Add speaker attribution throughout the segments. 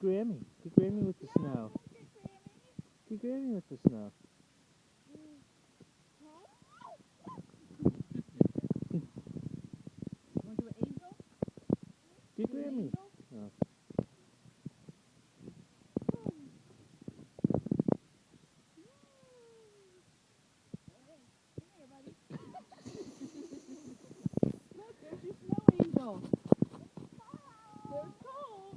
Speaker 1: Grammy. Get Grammy with the snow. Get Grammy with the snow.
Speaker 2: Want to do an angel?
Speaker 1: Get Grammy. Oh.
Speaker 2: Look, there's your snow angel. There's Cole.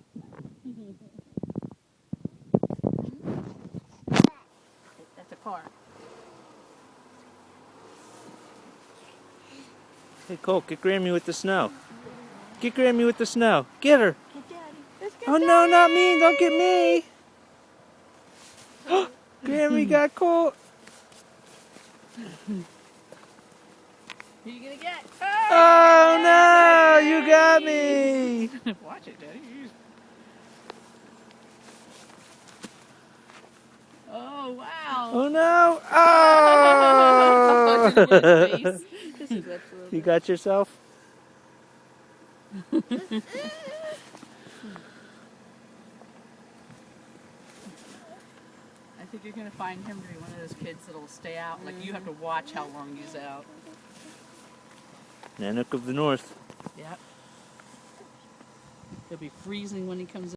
Speaker 2: That's a car.
Speaker 1: Hey Cole, get Grammy with the snow. Get Grammy with the snow. Get her.
Speaker 2: Get Daddy. Let's get
Speaker 1: Oh
Speaker 2: Daddy.
Speaker 1: no, not me. Don't get me. Grammy got Cole.
Speaker 2: Who you gonna get?
Speaker 1: Oh no, you got me.
Speaker 2: Watch it, Daddy. Oh, wow.
Speaker 1: Oh no.
Speaker 2: Just his
Speaker 1: Oh.
Speaker 2: face. Just his lips a little
Speaker 1: You
Speaker 2: bit.
Speaker 1: got yourself?
Speaker 2: I think you're going to find him to be one of those kids that'll stay out. Like, you have to watch how long he's out.
Speaker 1: Nanook of the North.
Speaker 2: Yep. He'll be freezing when he comes in.